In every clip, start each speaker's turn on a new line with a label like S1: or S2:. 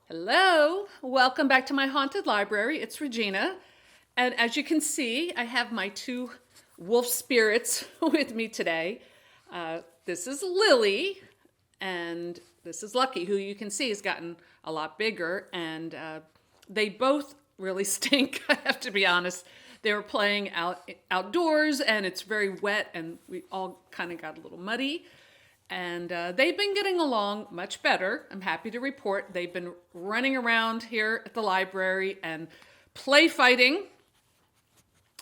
S1: Hello, welcome back to my haunted library. It's Regina, and as you can see, I have my two wolf spirits with me today. This is Lily, and this is Lucky, who you can see has gotten a lot bigger, and they both really stink, I have to be honest. They were playing outdoors, and it's very wet, and we all kind of got a little muddy. And they've been getting along much better. I'm happy to report they've been running around here at the library and play fighting.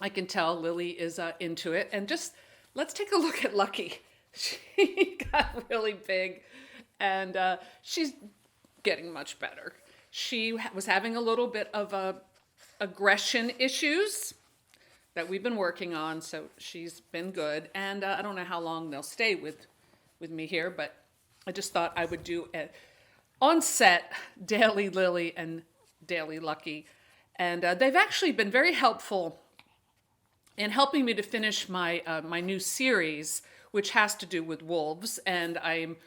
S1: I can tell Lily is into it. And just let's take a look at Lucky. She got really big and she's getting much better. She was having a little bit of aggression issues that we've been working on, so she's been good. And I don't know how long they'll stay with me here, but I just thought I would do a on set Daily Lily and Daily Lucky. And they've actually been very helpful in helping me to finish my my new series, which has to do with wolves. And I'm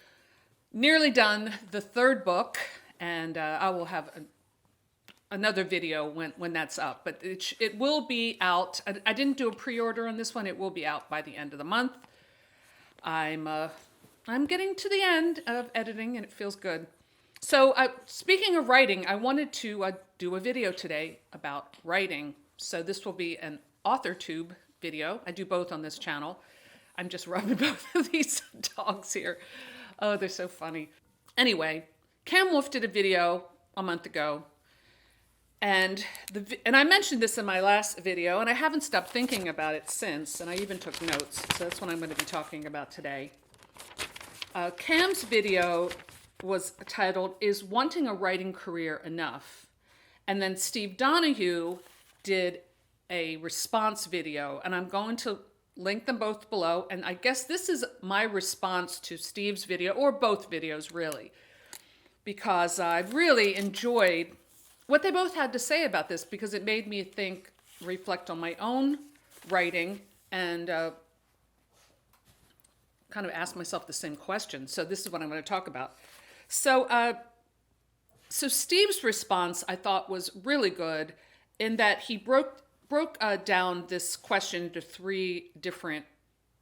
S1: nearly done the third book, and I will have another video when that's up. But it will be out. I didn't do a pre-order on this one. It will be out by the end of the month. I'm getting to the end of editing and it feels good. So speaking of writing, I wanted to do a video today about writing. So this will be an authortube video. I do both on this channel. I'm just rubbing both of these dogs here. Oh, they're so funny. Anyway, Cam Wolf did a video a month ago. And I mentioned this in my last video, and I haven't stopped thinking about it since, and I even took notes. So that's what I'm going to be talking about today. Cam's video was titled, "Is Wanting a Writing Career Enough?" And then Steve Donahue did a response video, and I'm going to link them both below. And I guess this is my response to Steve's video, or both videos really, because I've really enjoyed what they both had to say about this, because it made me think, reflect on my own writing, and kind of ask myself the same question. So this is what I'm going to talk about. So Steve's response I thought was really good in that he broke down this question into three different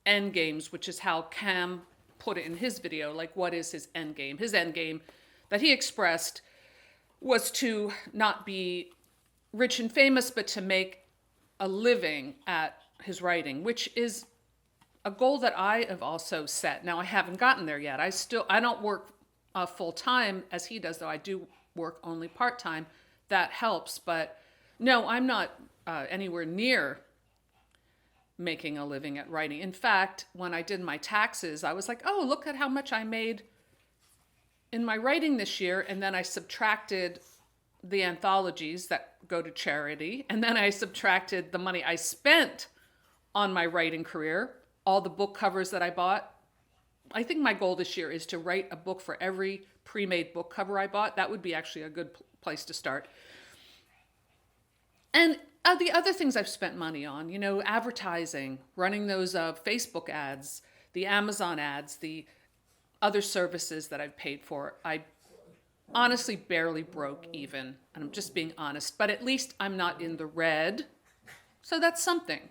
S1: end games, which is how Cam put it in his video. Like, what is his end game? His end game that he expressed was to not be rich and famous, but to make a living at his writing, which is a goal that I have also set. Now, I haven't gotten there yet. I don't work full time as he does, though I do work only part time. That helps, but no, I'm not anywhere near making a living at writing. In fact, when I did my taxes, I was like, oh, look at how much I made in my writing this year, and then I subtracted the anthologies that go to charity, and then I subtracted the money I spent on my writing career, all the book covers that I bought. I think my goal this year is to write a book for every pre-made book cover I bought. That would be actually a good place to start. And the other things I've spent money on, advertising, running those Facebook ads, the Amazon ads, the other services that I've paid for. I honestly barely broke even, and I'm just being honest, but at least I'm not in the red. So that's something.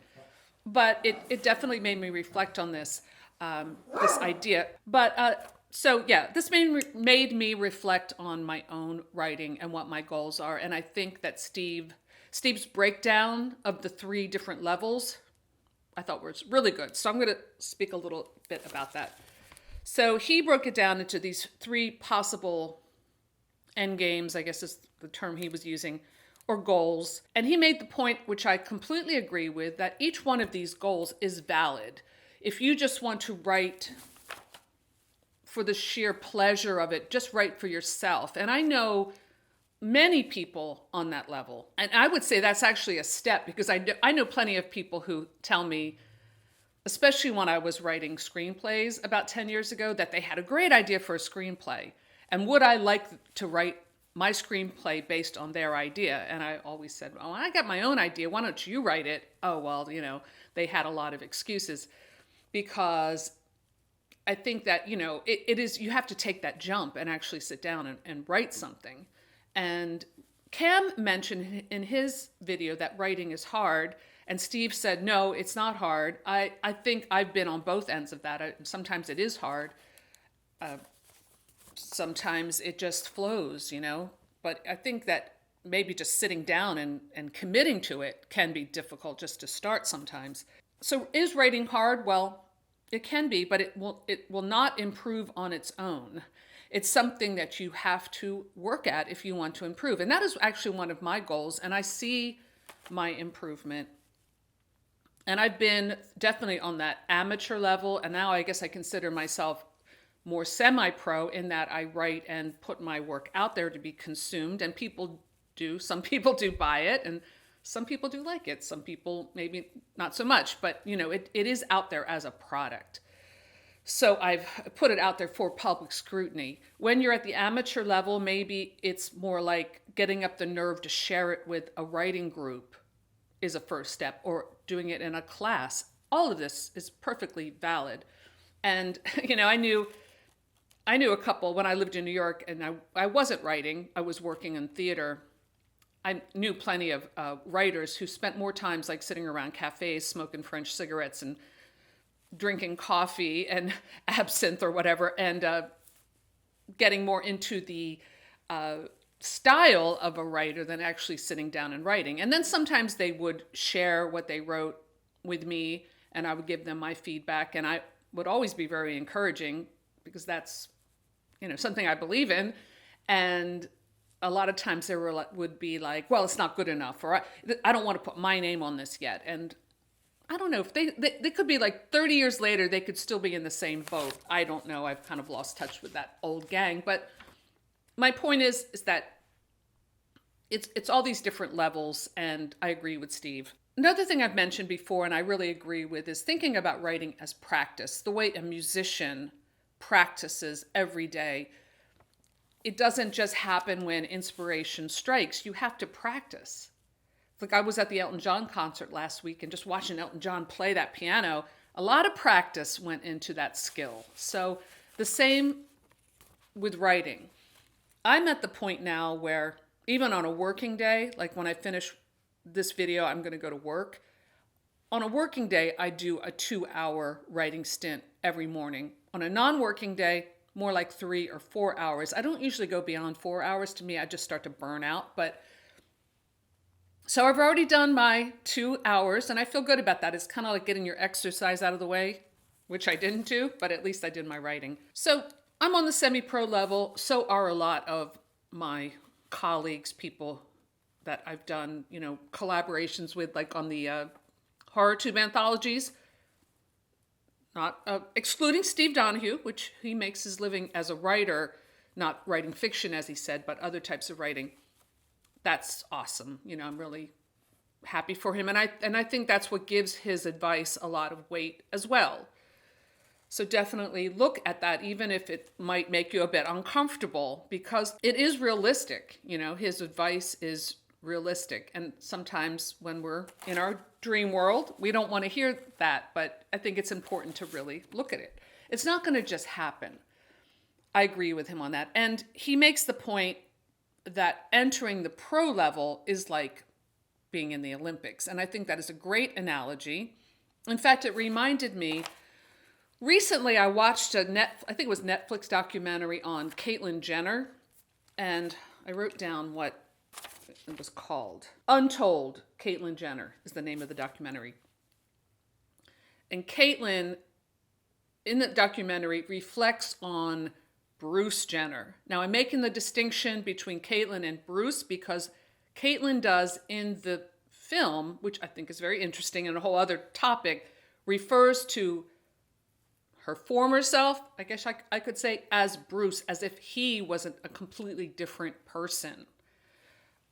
S1: But it definitely made me reflect on this idea. But this made me reflect on my own writing and what my goals are. And I think that Steve's breakdown of the three different levels, I thought was really good. So I'm going to speak a little bit about that. So he broke it down into these three possible end games, I guess is the term he was using, or goals. And he made the point, which I completely agree with, that each one of these goals is valid. If you just want to write for the sheer pleasure of it, just write for yourself. And I know many people on that level. And I would say that's actually a step, because I know plenty of people who tell me, especially when I was writing screenplays about 10 years ago, that they had a great idea for a screenplay. And would I like to write my screenplay based on their idea? And I always said, oh, I got my own idea. Why don't you write it? Oh, well, they had a lot of excuses, because I think that, it is, you have to take that jump and actually sit down and write something. And Cam mentioned in his video that writing is hard, and Steve said, no, it's not hard. I think I've been on both ends of that. Sometimes it is hard. Sometimes it just flows, But I think that maybe just sitting down and committing to it can be difficult just to start sometimes. So is writing hard? Well, it can be, but it will not improve on its own. It's something that you have to work at if you want to improve. And that is actually one of my goals. And I see my improvement. And I've been definitely on that amateur level. And now I guess I consider myself more semi-pro in that I write and put my work out there to be consumed. And some people do buy it, and some people do like it. Some people maybe not so much, but it is out there as a product. So I've put it out there for public scrutiny. When you're at the amateur level, maybe it's more like getting up the nerve to share it with a writing group is a first step, or doing it in a class. All of this is perfectly valid. And, I knew a couple when I lived in New York, and I wasn't writing, I was working in theater. I knew plenty of writers who spent more times like sitting around cafes, smoking French cigarettes and drinking coffee and absinthe or whatever, and getting more into the style of a writer than actually sitting down and writing. And then sometimes they would share what they wrote with me, and I would give them my feedback, and I would always be very encouraging because that's something I believe in. And a lot of times would be like, well, it's not good enough, or I don't want to put my name on this yet. And I don't know if they could be like 30 years later, they could still be in the same boat. I don't know. I've kind of lost touch with that old gang. But my point is that it's all these different levels, and I agree with Steve. Another thing I've mentioned before, and I really agree with, is thinking about writing as practice, the way a musician practices every day. It doesn't just happen when inspiration strikes. You have to practice. Like I was at the Elton John concert last week, and just watching Elton John play that piano, a lot of practice went into that skill. So the same with writing. I'm at the point now where even on a working day, like when I finish this video, I'm going to go to work. On a working day, I do a 2-hour writing stint every morning. On a non-working day, more like 3 or 4 hours. I don't usually go beyond 4 hours. To me, I just start to burn out. But so I've already done my 2 hours, and I feel good about that. It's kind of like getting your exercise out of the way, which I didn't do, but at least I did my writing. So I'm on the semi-pro level. So are a lot of my colleagues, people that I've done, collaborations with, like on the authortube anthologies. Not excluding Steve Donahue, which he makes his living as a writer, not writing fiction, as he said, but other types of writing. That's awesome. I'm really happy for him. And I think that's what gives his advice a lot of weight as well. So definitely look at that, even if it might make you a bit uncomfortable, because it is realistic. His advice is realistic. And sometimes when we're in our dream world, we don't want to hear that, but I think it's important to really look at it. It's not going to just happen. I agree with him on that. And he makes the point that entering the pro level is like being in the Olympics. And I think that is a great analogy. In fact, it reminded me, recently I watched I think it was Netflix documentary on Caitlyn Jenner, and I wrote down what it was called. Untold Caitlyn Jenner is the name of the documentary. And Caitlyn, in the documentary, reflects on Bruce Jenner. Now, I'm making the distinction between Caitlyn and Bruce because Caitlyn does in the film, which I think is very interesting and a whole other topic, refers to her former self, I guess I could say, as Bruce, as if he wasn't a completely different person,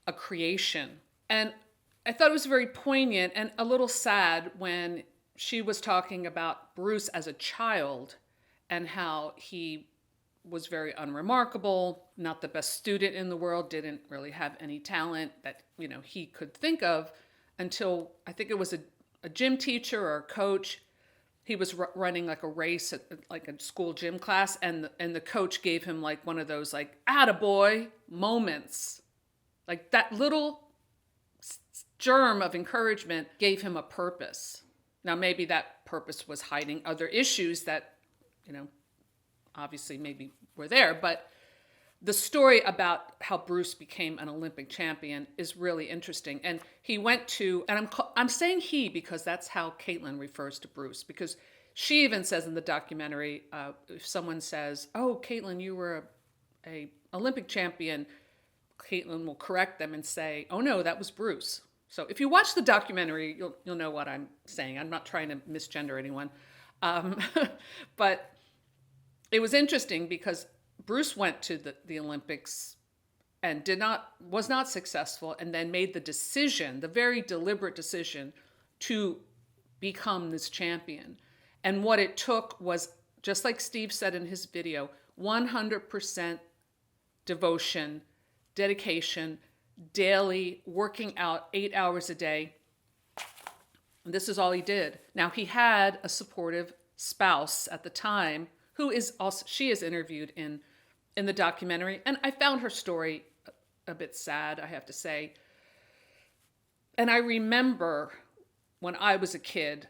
S1: a creation. And I thought it was very poignant and a little sad when she was talking about Bruce as a child and how he was very unremarkable, not the best student in the world, didn't really have any talent that he could think of until I think it was a gym teacher or a coach. He was running like a race at like a school gym class, and the coach gave him like one of those like attaboy moments Like that little germ of encouragement gave him a purpose. Now, maybe that purpose was hiding other issues that, you know, obviously maybe were there, but the story about how Bruce became an Olympic champion is really interesting. And he went to, and I'm saying he because that's how Caitlin refers to Bruce, because she even says in the documentary, if someone says, "Oh, Caitlin, you were a Olympic champion," Caitlin will correct them and say, "Oh no, that was Bruce." So if you watch the documentary, you'll know what I'm saying. I'm not trying to misgender anyone, um, but it was interesting because Bruce went to the Olympics and was not successful, and then made the decision, the very deliberate decision, to become this champion. And what it took was, just like Steve said in his video, 100% devotion, dedication, daily working out 8 hours a day. And this is all he did. Now, he had a supportive spouse at the time who is also, she is interviewed in the documentary, and I found her story a bit sad, I have to say. And I remember when I was a kid,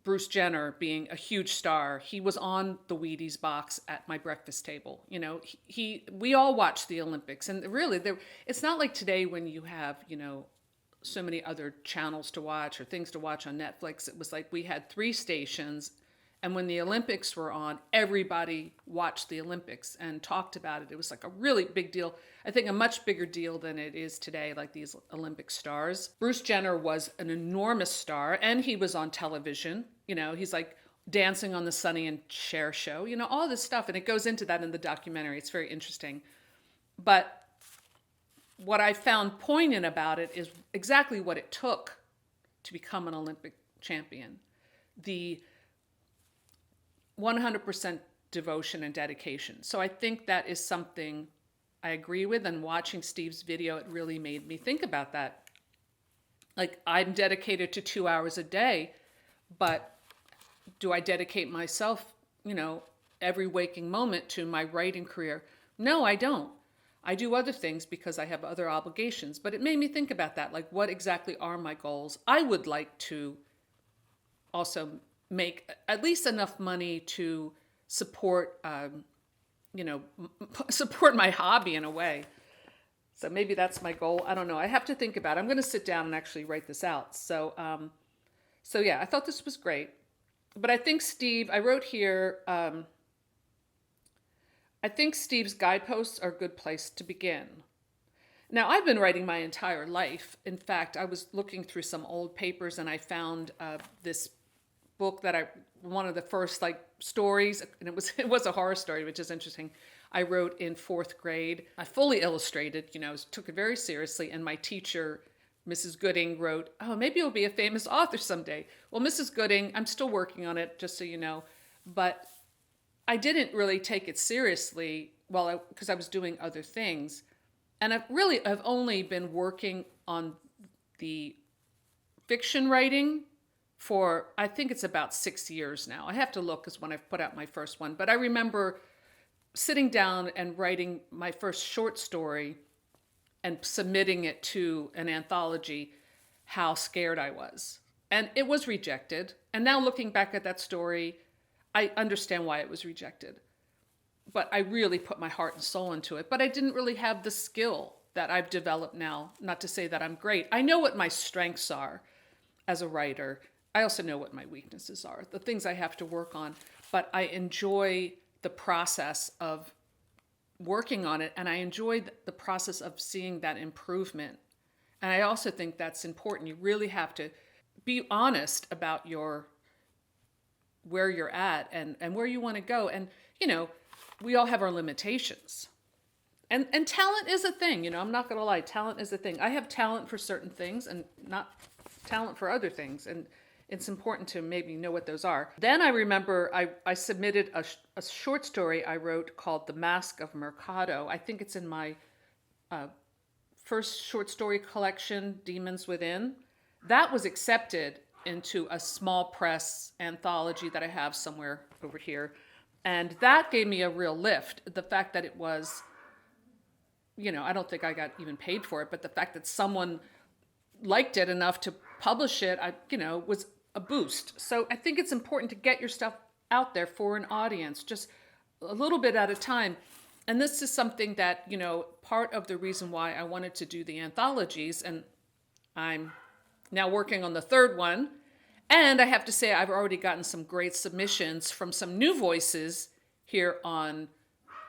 S1: Bruce Jenner being a huge star. He was on the Wheaties box at my breakfast table. You know, we all watched the Olympics, and really, it's not like today when you have, you know, so many other channels to watch or things to watch on Netflix. It was like we had 3 stations, and when the Olympics were on, everybody watched the Olympics and talked about it. It was like a really big deal. I think a much bigger deal than it is today, like these Olympic stars. Bruce Jenner was an enormous star, and he was on television. You know, he's like dancing on the Sonny and Cher show, you know, all this stuff. And it goes into that in the documentary. It's very interesting. But what I found poignant about it is exactly what it took to become an Olympic champion. The 100% devotion and dedication. So I think that is something I agree with, and watching Steve's video, it really made me think about that. Like, I'm dedicated to 2 hours a day, but do I dedicate myself, you know, every waking moment to my writing career? No, I don't. I do other things because I have other obligations, but it made me think about that. Like, what exactly are my goals? I would like to also make at least enough money to support, support my hobby in a way. So maybe that's my goal. I don't know. I have to think about it. I'm going to sit down and actually write this out. So yeah, I thought this was great. But I think I wrote here, I think Steve's guideposts are a good place to begin. Now, I've been writing my entire life. In fact, I was looking through some old papers and I found this book that one of the first stories, and it was a horror story, which is interesting. I wrote in 4th grade. I fully illustrated, took it very seriously. And my teacher, Mrs. Gooding, wrote, "Oh, maybe you'll be a famous author someday." Well, Mrs. Gooding, I'm still working on it, just so you know, but I didn't really take it seriously because I was doing other things. And I've only been working on the fiction writing for, I think it's about 6 years now. I have to look because when I put out my first one, but I remember sitting down and writing my first short story and submitting it to an anthology, how scared I was. And it was rejected. And now looking back at that story, I understand why it was rejected. But I really put my heart and soul into it. But I didn't really have the skill that I've developed now. Not to say that I'm great. I know what my strengths are as a writer. I also know what my weaknesses are, the things I have to work on. But I enjoy the process of working on it, and I enjoy the process of seeing that improvement. And I also think that's important. You really have to be honest about where you're at and where you want to go. And, we all have our limitations. And talent is a thing, I'm not going to lie. Talent is a thing. I have talent for certain things and not talent for other things. And it's important to maybe know what those are. Then I remember I submitted a short story I wrote called The Mask of Mercado. I think it's in my first short story collection, Demons Within. That was accepted into a small press anthology that I have somewhere over here. And that gave me a real lift. The fact that it was I don't think I got even paid for it, but the fact that someone liked it enough to publish it, was a boost. So I think it's important to get your stuff out there for an audience, just a little bit at a time. And this is something that, part of the reason why I wanted to do the anthologies, and I'm now working on the third one. And I have to say, I've already gotten some great submissions from some new voices here on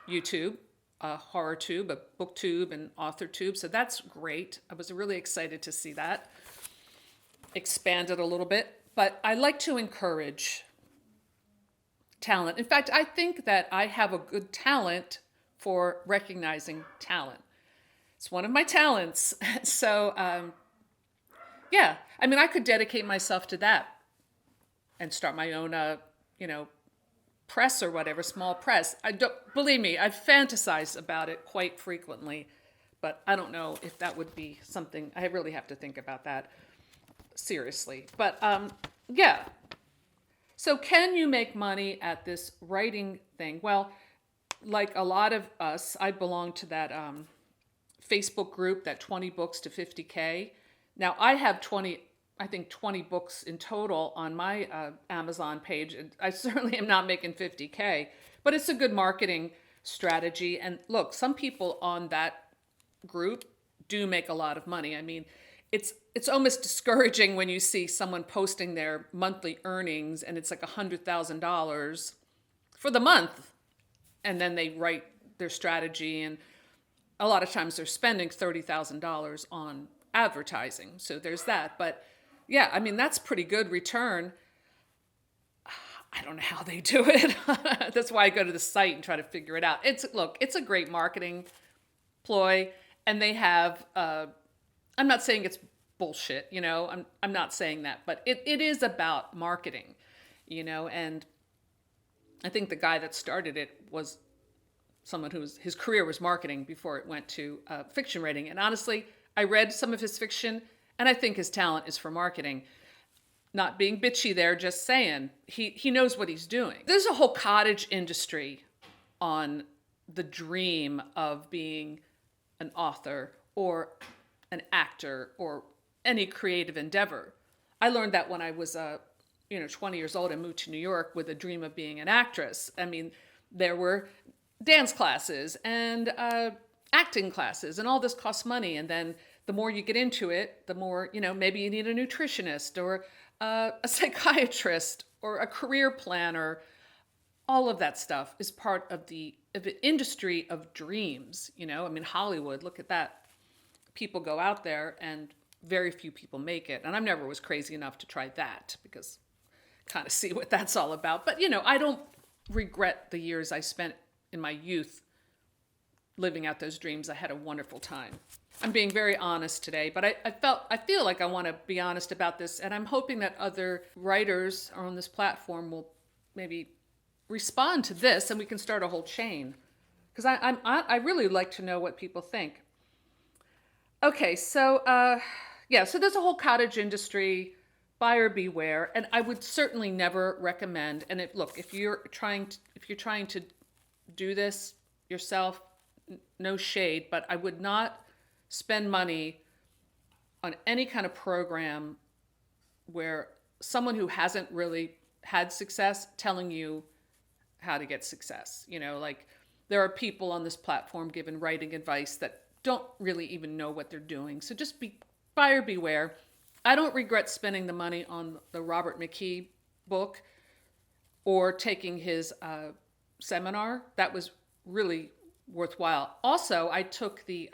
S1: YouTube, HorrorTube, BookTube, and AuthorTube. So that's great. I was really excited to see that expanded a little bit. But I like to encourage talent. In fact, I think that I have a good talent for recognizing talent. It's one of my talents. So, yeah, I could dedicate myself to that and start my own, press or whatever, small press. Believe me, I've fantasized about it quite frequently, but I don't know if that would be something. I really have to think about that seriously. But yeah. So can you make money at this writing thing? Well, like a lot of us, I belong to that Facebook group, that 20 books to 50K. Now I have 20 books in total on my Amazon page. And I certainly am not making 50K, but it's a good marketing strategy. And look, some people on that group do make a lot of money. It's almost discouraging when you see someone posting their monthly earnings and it's like $100,000 for the month. And then they write their strategy, and a lot of times they're spending $30,000 on advertising. So there's that. But yeah, that's pretty good return. I don't know how they do it. That's why I go to the site and try to figure it out. It's a great marketing ploy, and they have, I'm not saying it's bullshit, I'm not saying that, but it is about marketing, and I think the guy that started it was someone his career was marketing before it went to fiction writing. And honestly, I read some of his fiction, and I think his talent is for marketing. Not being bitchy there, just saying he knows what he's doing. There's a whole cottage industry on the dream of being an author or an actor or any creative endeavor. I learned that when I was 20 years old and moved to New York with a dream of being an actress. There were dance classes and acting classes, and all this costs money. And then the more you get into it, the more, maybe you need a nutritionist or a psychiatrist or a career planner. All of that stuff is part of the industry of dreams. Hollywood, look at that. People go out there and very few people make it. And I never was crazy enough to try that, because kind of see what that's all about. But, I don't regret the years I spent in my youth living out those dreams. I had a wonderful time. I'm being very honest today, but I feel like I want to be honest about this, and I'm hoping that other writers on this platform will maybe respond to this, and we can start a whole chain, because I really like to know what people think. Okay, so so there's a whole cottage industry, buyer beware, and I would certainly never recommend. And if you're trying to do this yourself, no shade, but I would not spend money on any kind of program where someone who hasn't really had success telling you how to get success. There are people on this platform giving writing advice that don't really even know what they're doing. So just buyer beware. I don't regret spending the money on the Robert McKee book or taking his seminar. That was really worthwhile. Also, I took the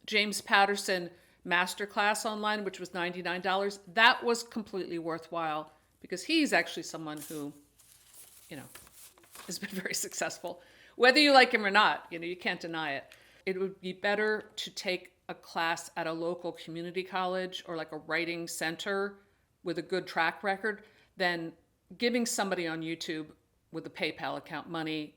S1: James Patterson masterclass online, which was $99. That was completely worthwhile, because he's actually someone who, has been very successful. Whether you like him or not, you can't deny it. It would be better to take a class at a local community college or like a writing center with a good track record than giving somebody on YouTube with a PayPal account money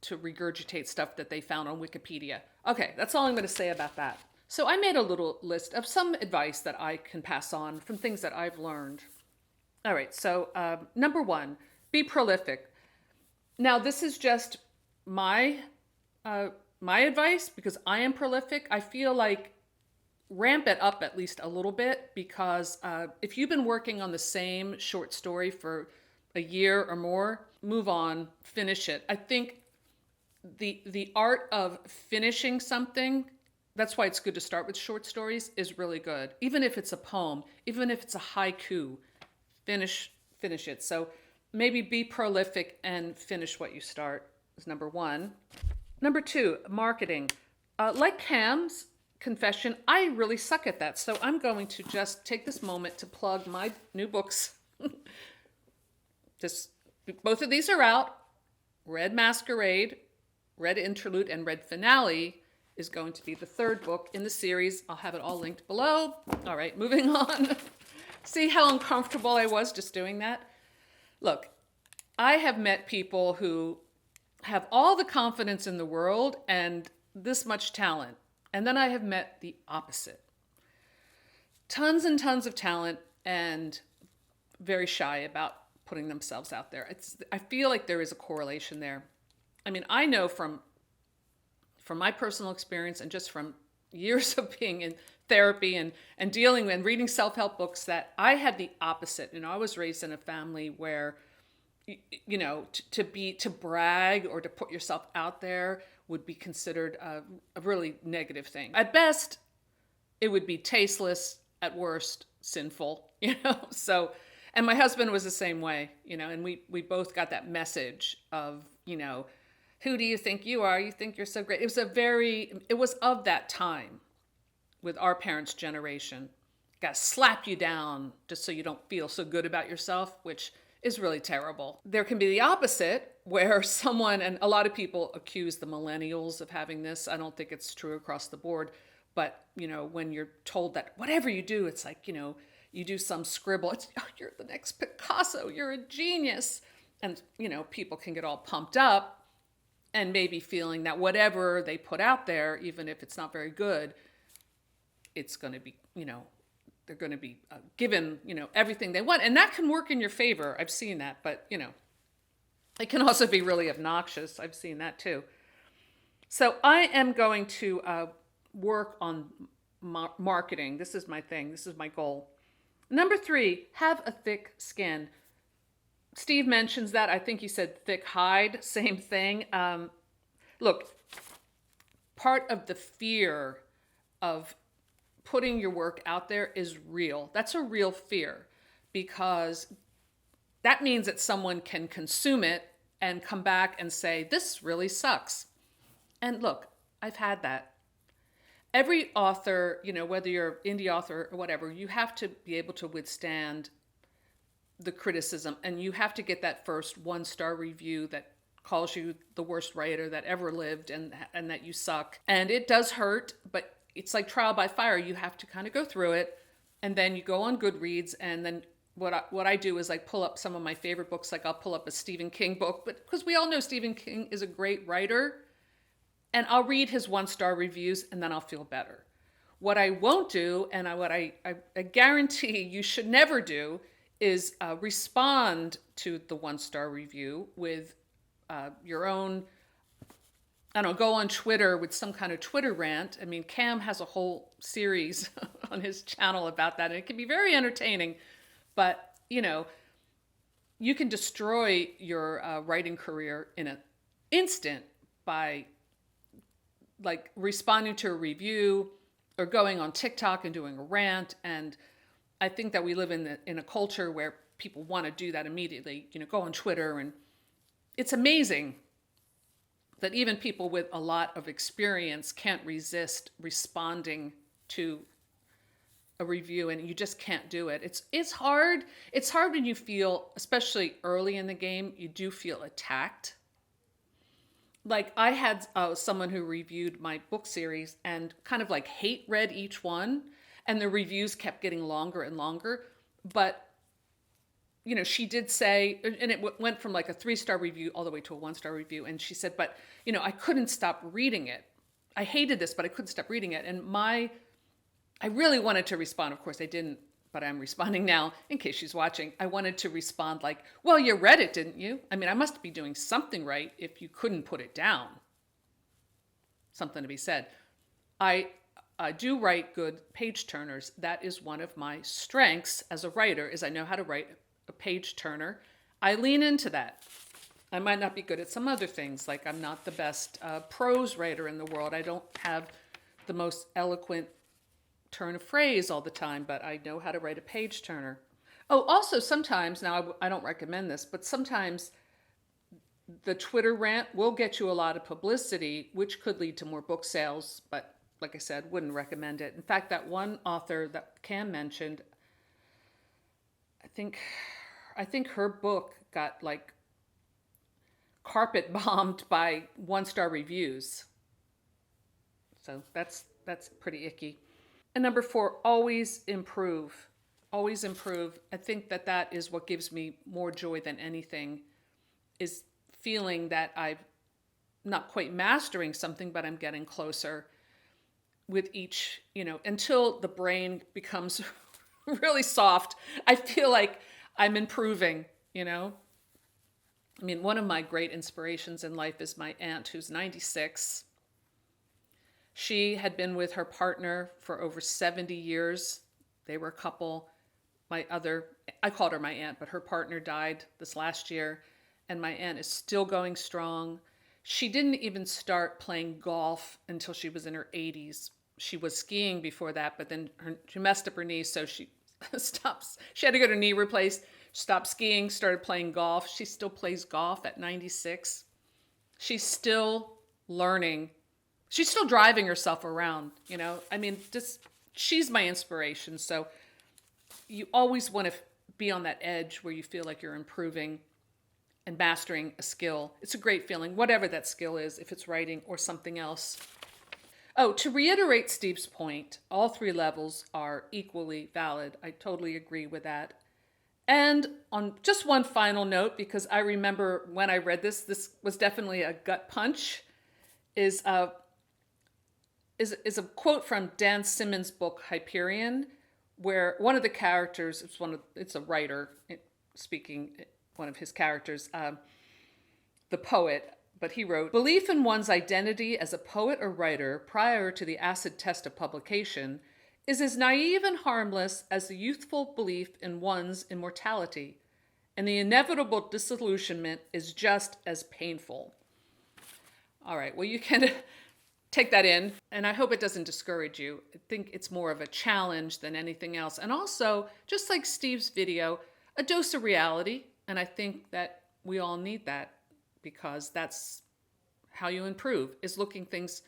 S1: to regurgitate stuff that they found on Wikipedia. Okay, that's all I'm going to say about that. So I made a little list of some advice that I can pass on from things that I've learned. All right, so number one, be prolific. Now, this is just my my advice, because I am prolific, I feel like ramp it up at least a little bit, because if you've been working on the same short story for a year or more, move on, finish it. I think the art of finishing something, that's why it's good to start with short stories, is really good. Even if it's a poem, even if it's a haiku, finish it. So maybe be prolific and finish what you start is number one. Number two, marketing. Like Cam's confession, I really suck at that. So I'm going to just take this moment to plug my new books. Both of these are out. Red Masquerade, Red Interlude, and Red Finale is going to be the third book in the series. I'll have it all linked below. All right, moving on. See how uncomfortable I was just doing that? Look, I have met people who have all the confidence in the world and this much talent. And then I have met the opposite. Tons and tons of talent and very shy about putting themselves out there. I feel like there is a correlation there. I mean, I know from my personal experience and just from years of being in therapy and dealing and reading self-help books that I had the opposite. You know, I was raised in a family where, you know, to brag or to put yourself out there would be considered a really negative thing. At best, it would be tasteless. At worst, sinful, you know? So, and my husband was the same way, you know, and we both got that message of, you know, who do you think you are? You think you're so great. It was of that time with our parents' generation. Got to slap you down just so you don't feel so good about yourself, which is really terrible. There can be the opposite, where someone, and a lot of people accuse the millennials of having this. I don't think it's true across the board, but, you know, when you're told that whatever you do, it's like, you know, you do some scribble, it's, oh, you're the next Picasso, you're a genius. And, you know, people can get all pumped up and maybe feeling that whatever they put out there, even if it's not very good, it's going to be, you know, they're going to be given, you know, everything they want. And that can work in your favor. I've seen that. But, you know, it can also be really obnoxious. I've seen that too. So I am going to work on marketing. This is my thing. This is my goal. Number 3, have a thick skin. Steve mentions that. I think he said thick hide. Same thing. Look, part of the fear of putting your work out there is real. That's a real fear, because that means that someone can consume it and come back and say, this really sucks. And look, I've had that. Every author, you know, whether you're an indie author or whatever, you have to be able to withstand the criticism, and you have to get that first 1-star review that calls you the worst writer that ever lived and that you suck. And it does hurt, but it's like trial by fire. You have to kind of go through it, and then you go on Goodreads, and then what I do is like pull up some of my favorite books. Like I'll pull up a Stephen King book, but because we all know Stephen King is a great writer, and I'll read his 1-star reviews, and then I'll feel better. What I won't do, and what I guarantee you should never do, is respond to the 1-star review with your own, I don't know, go on Twitter with some kind of Twitter rant. I mean, Cam has a whole series on his channel about that, and it can be very entertaining. But, you know, you can destroy your writing career in an instant by, like, responding to a review or going on TikTok and doing a rant. And I think that we live in a culture where people want to do that immediately. You know, go on Twitter, and it's amazing that even people with a lot of experience can't resist responding to a review, and you just can't do it. It's hard. It's hard when you feel, especially early in the game, you do feel attacked. Like I had someone who reviewed my book series and kind of like hate read each one, and the reviews kept getting longer and longer. But, you know, she did say, and it went from like a 3-star review all the way to a 1-star review. And she said, but, you know, I couldn't stop reading it. I hated this, but I couldn't stop reading it. And I really wanted to respond. Of course, I didn't, but I'm responding now in case she's watching. I wanted to respond like, well, you read it, didn't you? I mean, I must be doing something right if you couldn't put it down. something to be said. I do write good page turners. That is one of my strengths as a writer, is I know how to write a page turner. I lean into that. I might not be good at some other things, like I'm not the best prose writer in the world. I don't have the most eloquent turn of phrase all the time, but I know how to write a page turner. Oh, also sometimes, now I don't recommend this, but sometimes the Twitter rant will get you a lot of publicity, which could lead to more book sales, but like I said, wouldn't recommend it. In fact, that one author that Cam mentioned, I think her book got like carpet bombed by 1-star reviews. So that's pretty icky. And number 4, always improve. Always improve. I think that is what gives me more joy than anything, is feeling that I'm not quite mastering something, but I'm getting closer with each, until the brain becomes really soft. I feel like I'm improving, I mean, one of my great inspirations in life is my aunt, who's 96. She had been with her partner for over 70 years. They were a couple. I called her my aunt, but her partner died this last year, and my aunt is still going strong. She didn't even start playing golf until she was in her 80s. She was skiing before that, but then she messed up her knee, so she stopped. She had to get her knee replaced, stopped skiing, started playing golf. She still plays golf at 96. She's still learning. She's still driving herself around, I mean, she's my inspiration. So you always want to be on that edge where you feel like you're improving and mastering a skill. It's a great feeling, whatever that skill is, if it's writing or something else. Oh, to reiterate Steve's point, all 3 levels are equally valid. I totally agree with that. And on just one final note, because I remember when I read this was definitely a gut punch, is a quote from Dan Simmons' book Hyperion, where one of the characters, it's a writer speaking, one of his characters, the poet, but he wrote, "Belief in one's identity as a poet or writer prior to the acid test of publication is as naive and harmless as the youthful belief in one's immortality, and the inevitable disillusionment is just as painful." All right, well, you can take that in, and I hope it doesn't discourage you. I think it's more of a challenge than anything else. And also, just like Steve's video, a dose of reality. And I think that we all need that, because that's how you improve, is looking things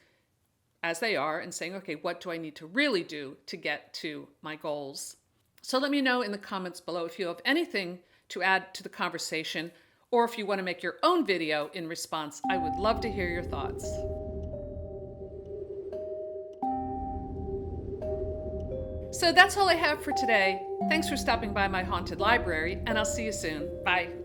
S1: as they are and saying, okay, what do I need to really do to get to my goals? So let me know in the comments below if you have anything to add to the conversation, or if you want to make your own video in response. I would love to hear your thoughts. So that's all I have for today. Thanks for stopping by my haunted library, and I'll see you soon. Bye.